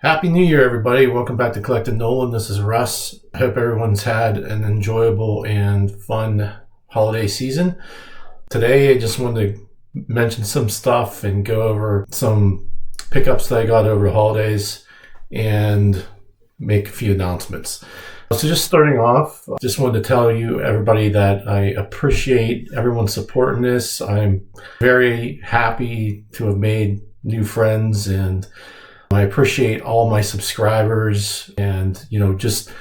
Happy New Year, everybody. Welcome back to Collecting Nolan. This is Russ. I hope everyone's had an enjoyable and fun holiday season. Today, I just wanted to mention some stuff and go over some pickups that I got over the holidays and make a few announcements. So just starting off, just wanted to tell you, everybody, that I appreciate everyone's support in this. I'm very happy to have made new friends, and I appreciate all my subscribers. And, just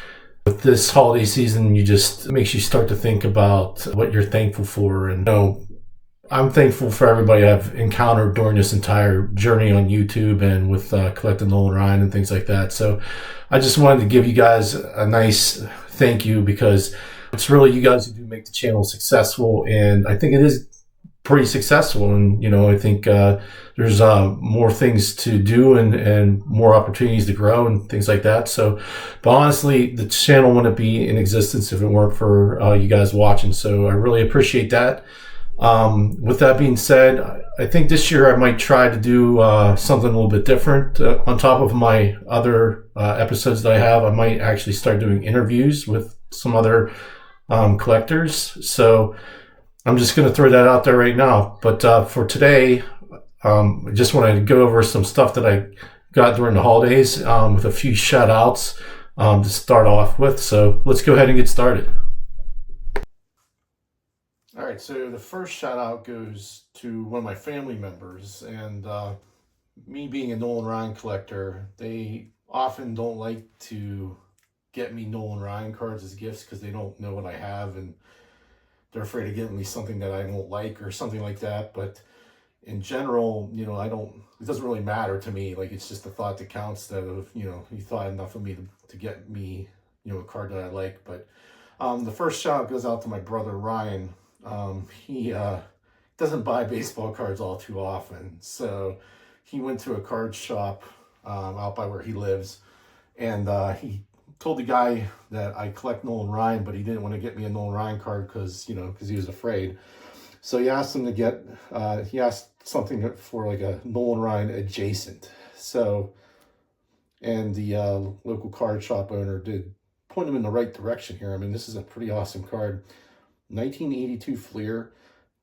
with this holiday season, it makes you start to think about what you're thankful for. And, I'm thankful for everybody I've encountered during this entire journey on YouTube and with Collecting Nolan Ryan and things like that. So I just wanted to give you guys a nice thank you, because it's really you guys who do make the channel successful. And I think it is pretty successful. And, I think there's more things to do and more opportunities to grow and things like that. So, but honestly, the channel wouldn't be in existence if it weren't for you guys watching. So I really appreciate that. With that being said, I think this year I might try to do something a little bit different. On top of my other episodes that I have, I might actually start doing interviews with some other collectors. So I'm just going to throw that out there right now. But for today, I just want to go over some stuff that I got during the holidays with a few shout outs to start off with. So let's go ahead and get started. All right, so the first shout out goes to one of my family members, and me being a Nolan Ryan collector, they often don't like to get me Nolan Ryan cards as gifts because they don't know what I have, and they're afraid of getting me something that I won't like or something like that. But in general, it doesn't really matter to me. Like, it's just the thought that counts, that you thought enough of me to get me, a card that I like. But the first shout out goes out to my brother, Ryan. He doesn't buy baseball cards all too often. So he went to a card shop out by where he lives, and he told the guy that I collect Nolan Ryan, but he didn't want to get me a Nolan Ryan card because he was afraid. So he asked him to he asked something for like a Nolan Ryan adjacent. So, and the local card shop owner did point him in the right direction here. I mean, this is a pretty awesome card. 1982 Fleer,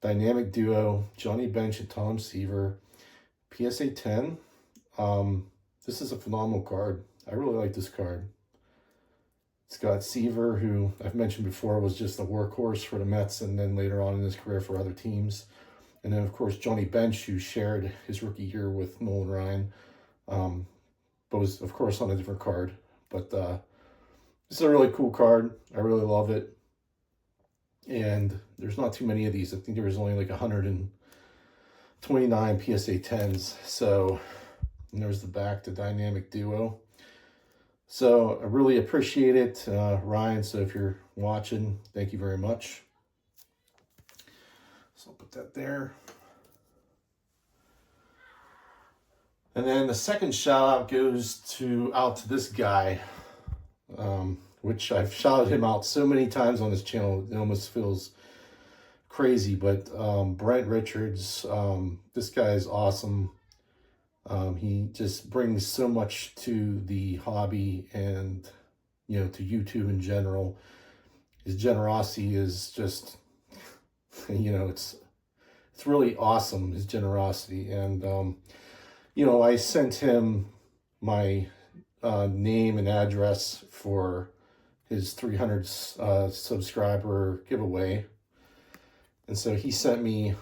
Dynamic Duo, Johnny Bench and Tom Seaver, PSA 10. This is a phenomenal card. I really like this card. It's got Seaver, who I've mentioned before was just a workhorse for the Mets and then later on in his career for other teams. And then, of course, Johnny Bench, who shared his rookie year with Nolan Ryan, but was, of course, on a different card. But this is a really cool card. I really love it. And there's not too many of these. I think there was only like 129 PSA 10s. So, and there's the back, the Dynamic Duo. So I really appreciate it, Ryan. So if you're watching, thank you very much. So I'll put that there. And then the second shout out goes out to this guy, which I've shouted him out so many times on this channel, it almost feels crazy. But Brent Richards, this guy is awesome. He just brings so much to the hobby and, to YouTube in general. His generosity is just, it's really awesome, his generosity. And, I sent him my name and address for his 300 subscriber giveaway. And so he sent me,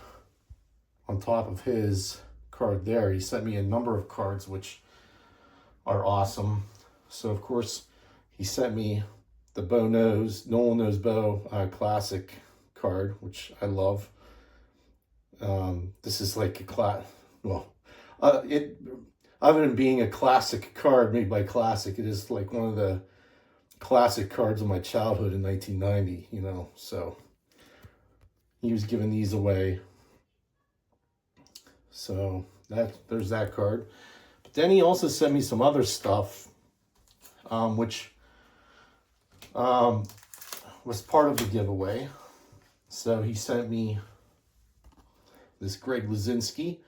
on top of his card there, he sent me a number of cards which are awesome. So of course he sent me the Nolan Knows Bo classic card, which I love. This is like other than being a classic card made by Classic, it is like one of the classic cards of my childhood in 1990, so he was giving these away. So there's that card. But then he also sent me some other stuff, which was part of the giveaway. So he sent me this Greg Luzinski,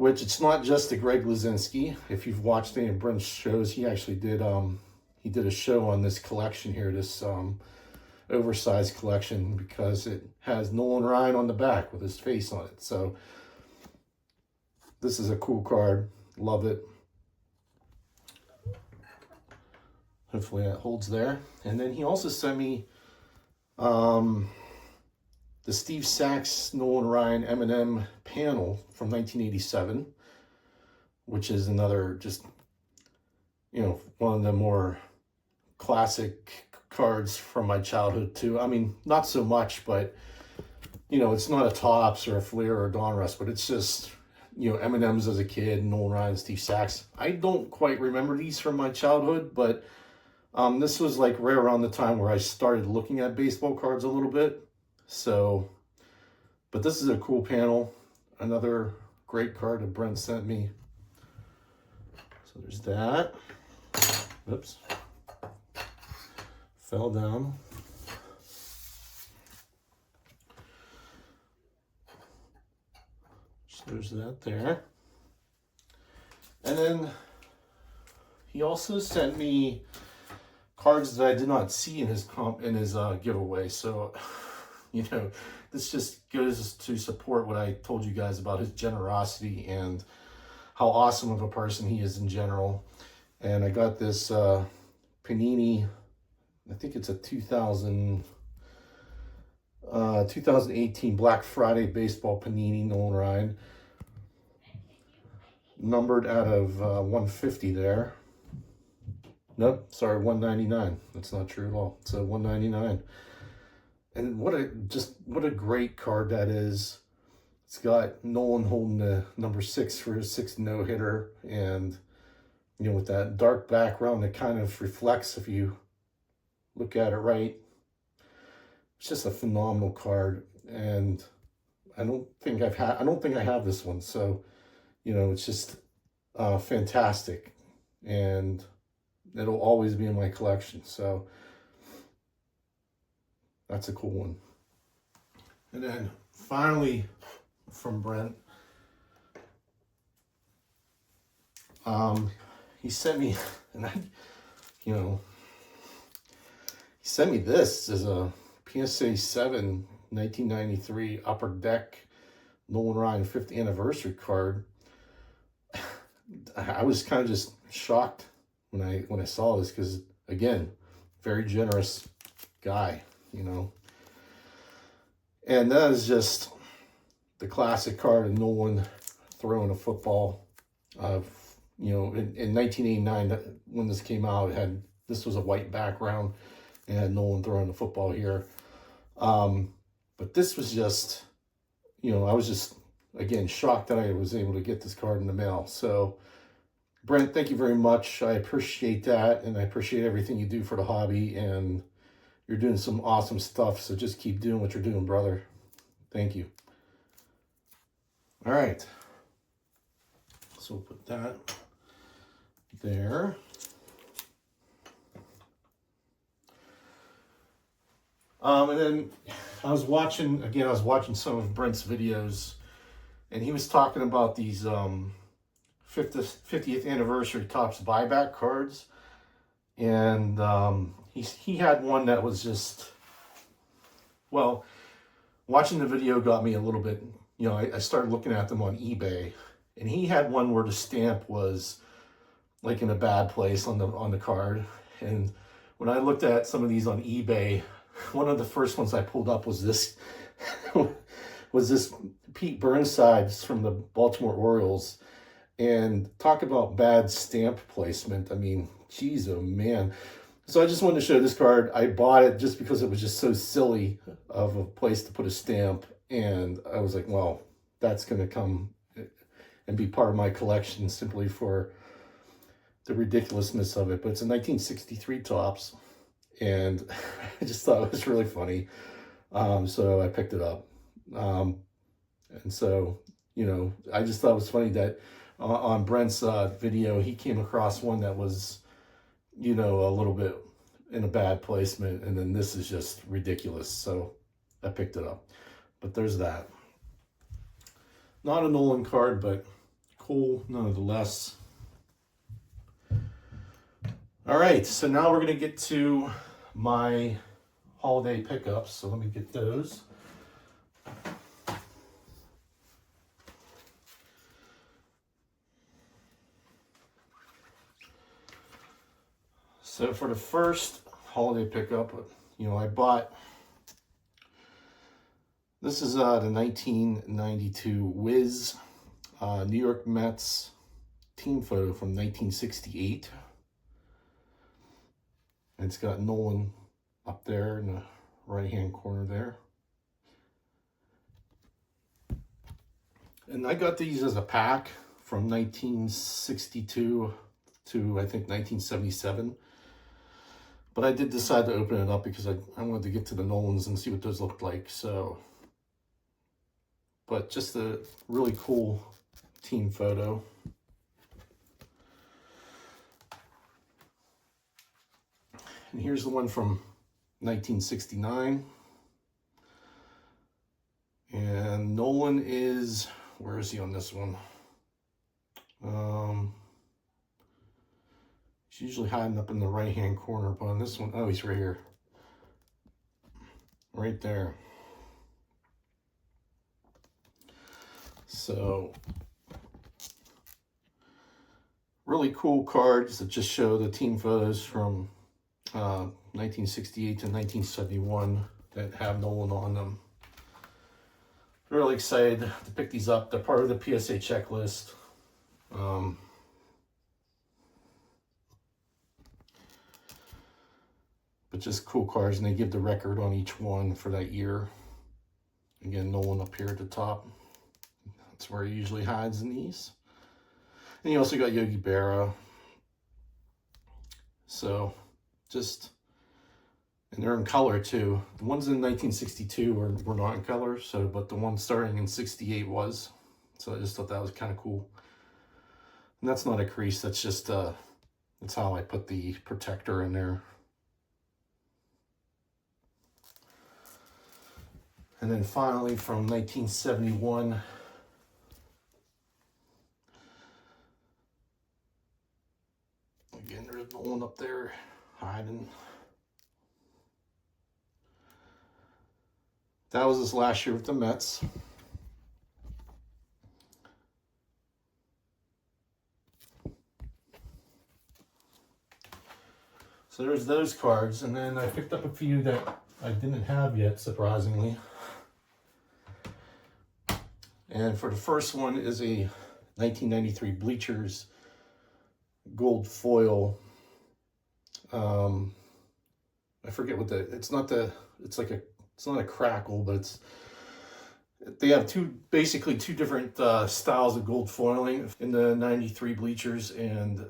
which it's not just the Greg Luzinski. If you've watched any of Brent's shows, he actually did he did a show on this collection here, this oversized collection, because it has Nolan Ryan on the back with his face on it. So this is a cool card. Love it. Hopefully that holds there. And then he also sent me the Steve Sachs Nolan Ryan M&M panel from 1987, which is another just, you know, one of the more classic cards from my childhood too. I mean, not so much, but, you know, it's not a Topps or a Fleer or a Donruss, but it's just, you know, M&M's as a kid, Nolan Ryan, Steve Sachs. I don't quite remember these from my childhood, but this was like right around the time where I started looking at baseball cards a little bit. So, but this is a cool panel. Another great card that Brent sent me. So there's that. Oops. Fell down. So there's that there. And then he also sent me cards that I did not see in his giveaway. So, you know, this just goes to support what I told you guys about his generosity and how awesome of a person he is in general. And I got this Panini, I think it's a 2018 Black Friday Baseball Panini Nolan Ryan, numbered out of 150 there. Nope, sorry, 199. That's not true at all. So 199. And what a great card that is. It's got Nolan holding the number 6 for his 6th no-hitter, and, you know, with that dark background that kind of reflects, if you look at it right. It's just a phenomenal card, and I don't think I have this one. So, you know, it's just fantastic, and it'll always be in my collection. So that's a cool one. And then finally from Brent, he sent me, and he sent me this as a PSA 7 1993 Upper Deck Nolan Ryan 5th anniversary card. I was kind of just shocked when I saw this, because, again, very generous guy, you know. And that is just the classic card of Nolan throwing a football. You know, in 1989, when this came out, this was a white background and had Nolan throwing the football here. But this was just, you know, I was just, again, shocked that I was able to get this card in the mail. So, Brent, thank you very much. I appreciate that, and I appreciate everything you do for the hobby, and you're doing some awesome stuff, so just keep doing what you're doing, brother. Thank you. All right. So we'll put that there. And then I was watching some of Brent's videos, and he was talking about these 50th anniversary Topps buyback cards. And he had one that was just, well, watching the video got me a little bit, you know, I started looking at them on eBay, and he had one where the stamp was like in a bad place on the card. And when I looked at some of these on eBay, one of the first ones I pulled up was this Pete Burnside from the Baltimore Orioles. And talk about bad stamp placement. I mean, geez, oh man. So I just wanted to show this card. I bought it just because it was just so silly of a place to put a stamp. And I was like, well, that's going to come and be part of my collection simply for the ridiculousness of it. But it's a 1963 Topps, and I just thought it was really funny. So I picked it up. And so, you know, I just thought it was funny that on Brent's video, he came across one that was, you know, a little bit in a bad placement, and then this is just ridiculous. So I picked it up. But there's that. Not a Nolan card, but cool nonetheless. All right, so now we're going to get to my holiday pickups. So let me get those. So for the first holiday pickup, I bought, this is the 1992 Wiz New York Mets team photo from 1968. And it's got Nolan up there in the right-hand corner there. And I got these as a pack from 1962 to, I think, 1977. But I did decide to open it up because I wanted to get to the Nolans and see what those looked like. So, but just a really cool team photo. And here's the one from 1969. And Nolan is, where is he on this one? He's usually hiding up in the right-hand corner, but on this one, oh, he's right here. Right there. So, really cool cards that just show the team photos from 1968 to 1971 that have Nolan on them. Really excited to pick these up. They're part of the PSA checklist. But just cool cards, and they give the record on each one for that year. Again, Nolan up here at the top. That's where he usually hides in these. And you also got Yogi Berra. So, just, and they're in color too. The ones in 1962 were not in color, so, but the one starting in 68 was. So I just thought that was kind of cool. And that's not a crease, that's just, that's how I put the protector in there. And then finally from 1971, again, there's Nolan up there hiding. That was his last year with the Mets. So there's those cards, and then I picked up a few that I didn't have yet, surprisingly. And for the first one is a 1993 Bleachers gold foil. I forget what it's not a crackle, but they have basically two different styles of gold foiling in the 93 Bleachers, and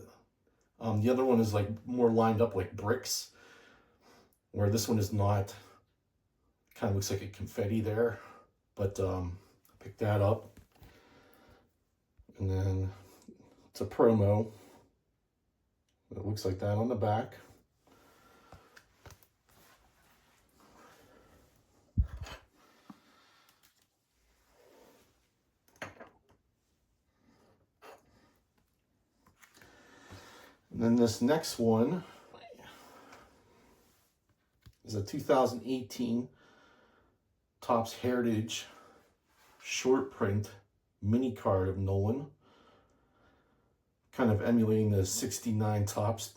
the other one is like more lined up like bricks, where this one is not. Kind of looks like a confetti there, but pick that up. And then it's a promo. It looks like that on the back. And then this next one is a 2018 Topps Heritage short print mini card of Nolan, kind of emulating the 69 Topps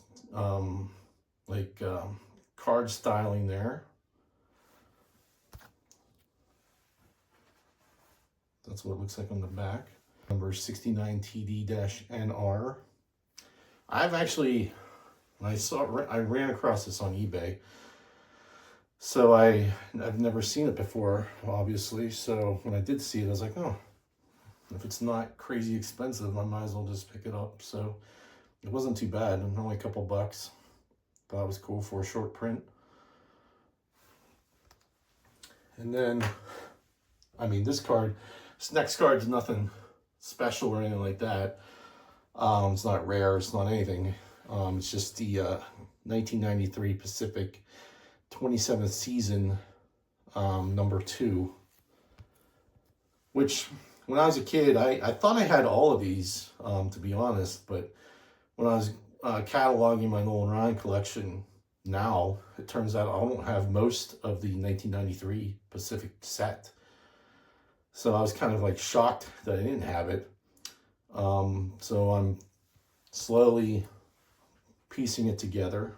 card styling there. That's what it looks like on the back. Number 69 TD-NR. I ran across this on eBay. So I've never seen it before, obviously. So when I did see it, I was like, oh, if it's not crazy expensive, I might as well just pick it up. So it wasn't too bad, only a couple bucks. Thought it was cool for a short print. And then, this next card's nothing special or anything like that. It's not rare, it's not anything. It's just the 1993 Pacific 27th season, number 2, which when I was a kid, I thought I had all of these, to be honest, but when I was cataloging my Nolan Ryan collection now, it turns out I don't have most of the 1993 Pacific set. So I was kind of like shocked that I didn't have it. So I'm slowly piecing it together.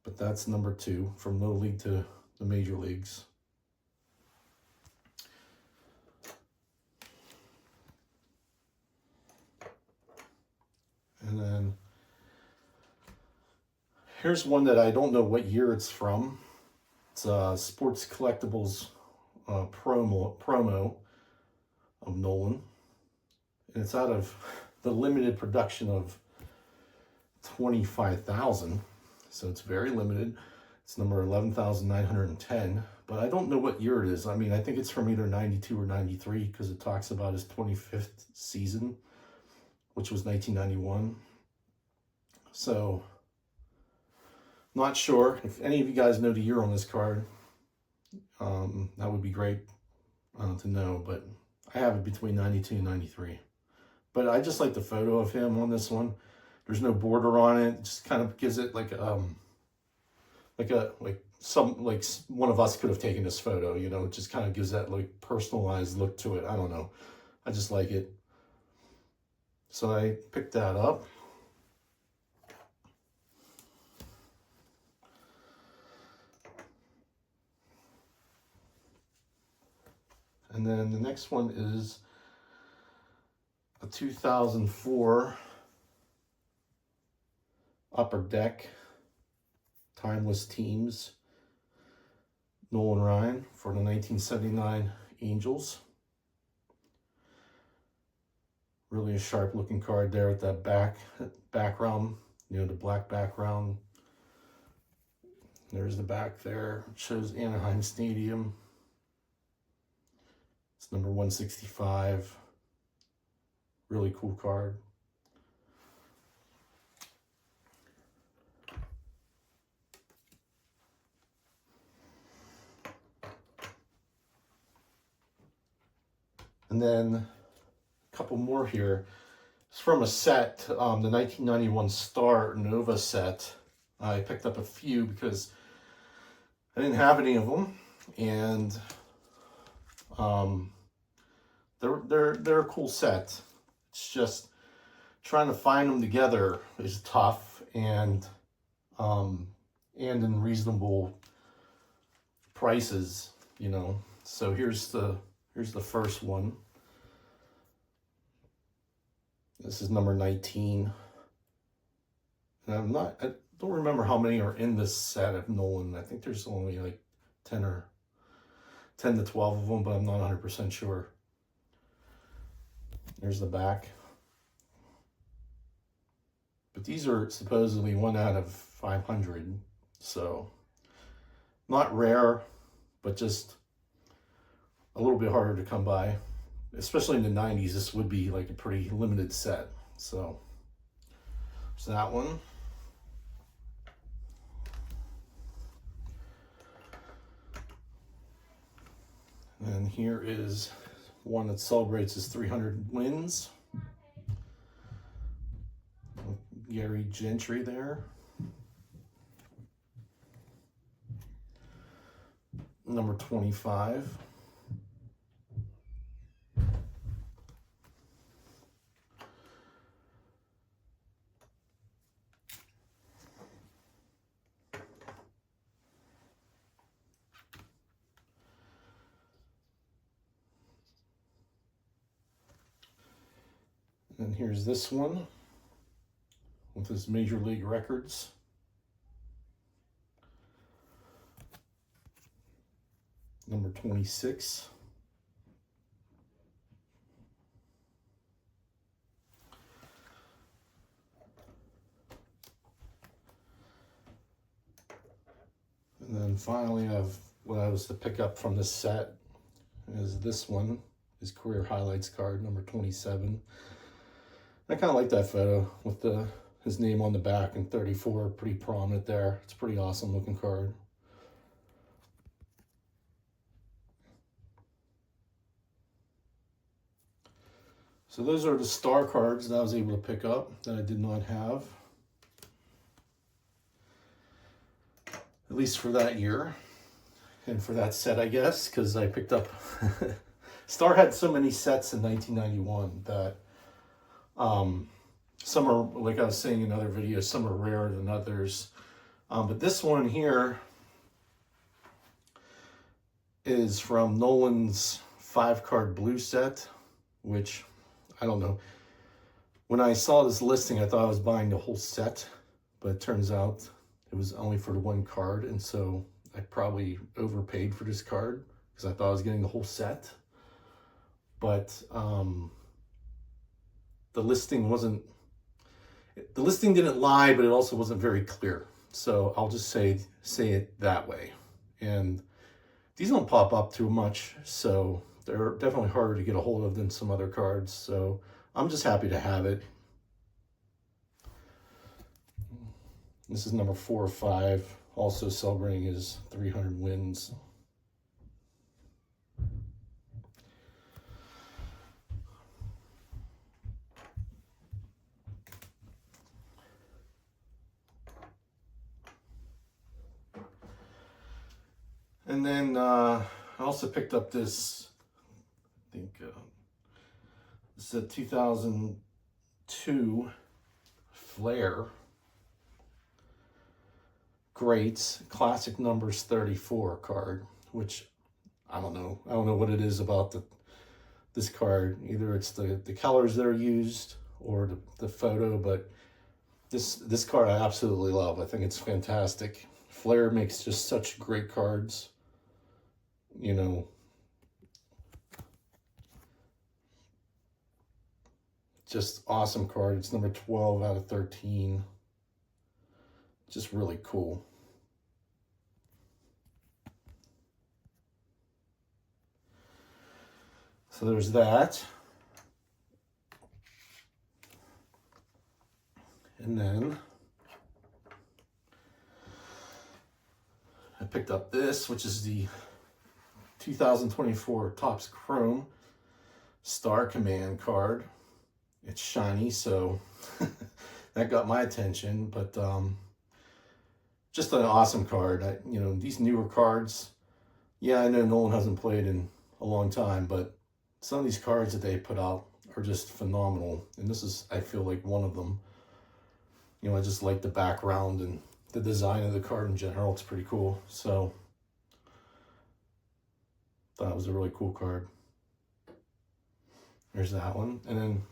But that's number 2, from Little League to the Major Leagues. And then here's one that I don't know what year it's from. It's a Sports Collectibles promo of Nolan. And it's out of the limited production of 25,000. So it's very limited. It's number 11,910. But I don't know what year it is. I mean, I think it's from either 92 or 93 because it talks about his 25th season, which was 1991. So, not sure. If any of you guys know the year on this card, that would be great to know. But I have it between 92 and 93. But I just like the photo of him on this one. There's no border on it. It just kind of gives it like one of us could have taken this photo, you know. It just kind of gives that like personalized look to it. I don't know. I just like it. So I picked that up. And then the next one is a 2004 Upper Deck Timeless Teams Nolan Ryan for the 1979 Angels. Really a sharp looking card there with that background, you know, the black background. There's the back there. It shows Anaheim Stadium. It's number 165. Really cool card. And then a couple more here. It's from a set, the 1991 Star Nova set. I picked up a few because I didn't have any of them, and they're a cool set. It's just trying to find them together is tough, and in reasonable prices, you know. So here's the first one. This is number 19. And I don't remember how many are in this set of Nolan. I think there's only like 10 to 12 of them, but I'm not 100% sure. There's the back. But these are supposedly 1 out of 500. So not rare, but just a little bit harder to come by. Especially in the 90s, this would be like a pretty limited set. So there's that one. And here is one that celebrates his 300 wins. Gary Gentry there. Number 25. And here's this one with his Major League records. Number 26. And then finally, what I was to pick up from this set is this one, his career highlights card, number 27. I kind of like that photo with his name on the back and 34 pretty prominent there. It's a pretty awesome looking card. So those are the star cards that I was able to pick up that I did not have, at least for that year and for that set, I guess, because I picked up Star had so many sets in 1991 that some are, like I was saying in other videos, some are rarer than others. But this one here is from Nolan's 5-card blue set, which, I don't know. When I saw this listing, I thought I was buying the whole set, but it turns out it was only for the 1 card, and so I probably overpaid for this card because I thought I was getting the whole set. But the listing didn't lie, but it also wasn't very clear. So I'll just say it that way. And these don't pop up too much, so they're definitely harder to get a hold of than some other cards. So I'm just happy to have it. This is number 4 or 5, also celebrating his 300 wins. And then I also picked up this, I think this is a 2002 Flair Greats Classic Numbers 34 card, which I don't know what it is about this card. Either it's the colors that are used or the photo, but this card I absolutely love. I think it's fantastic. Flair makes just such great cards. You know, just awesome card. It's number 12 out of 13. Just really cool. So there's that. And then I picked up this, which is the 2024 Topps Chrome Star Command card. It's shiny, so that got my attention, but just an awesome card. These newer cards, yeah, I know Nolan hasn't played in a long time, but some of these cards that they put out are just phenomenal, and this is, I feel like, one of them. I just like the background and the design of the card in general. It's pretty cool, so that was a really cool card. There's that one. And then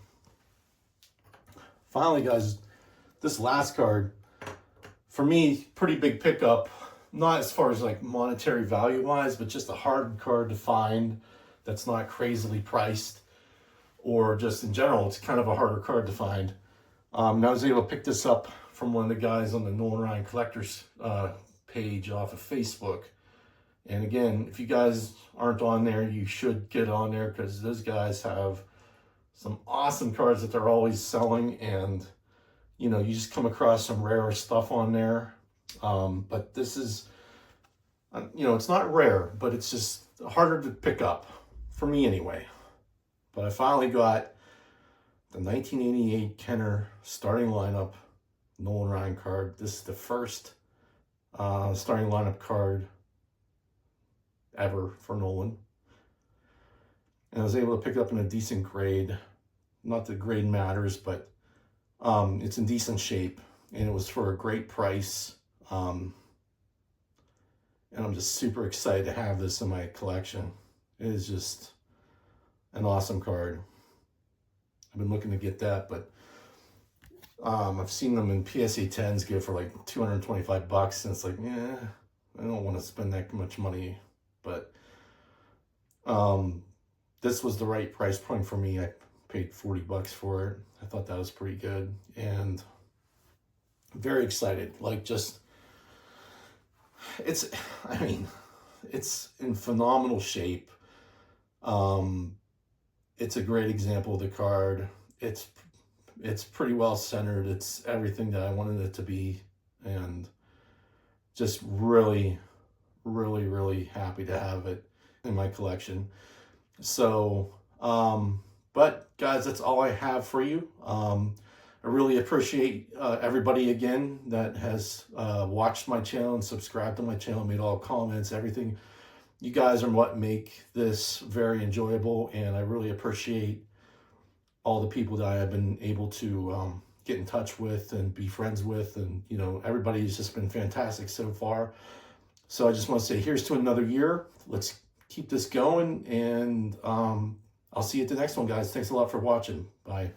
finally, guys, this last card, for me, pretty big pickup. Not as far as like monetary value wise, but just a hard card to find that's not crazily priced, or just in general, it's kind of a harder card to find. And I was able to pick this up from one of the guys on the Nolan Ryan Collectors page off of Facebook. And again, if you guys aren't on there, you should get on there, because those guys have some awesome cards that they're always selling. And, you just come across some rare stuff on there. But this is, it's not rare, but it's just harder to pick up, for me anyway. But I finally got the 1988 Kenner starting lineup Nolan Ryan card. This is the first starting lineup card ever for Nolan. And I was able to pick it up in a decent grade. Not that grade matters, but it's in decent shape, and it was for a great price. And I'm just super excited to have this in my collection. It is just an awesome card. I've been looking to get that, but I've seen them in PSA 10s go for like $225, and it's like, yeah, I don't want to spend that much money. But this was the right price point for me. I paid $40 for it. I thought that was pretty good, and I'm very excited. Like, just, it's in phenomenal shape. It's a great example of the card. It's pretty well centered. It's everything that I wanted it to be, and just really, really, really happy to have it in my collection. So, but But guys, that's all I have for you. I really appreciate everybody again that has watched my channel and subscribed to my channel, made all comments, everything. You guys are what make this very enjoyable, and I really appreciate all the people that I have been able to get in touch with and be friends with, and everybody's just been fantastic so far. So I just want to say, here's to another year. Let's keep this going, and I'll see you at the next one, guys. Thanks a lot for watching. Bye.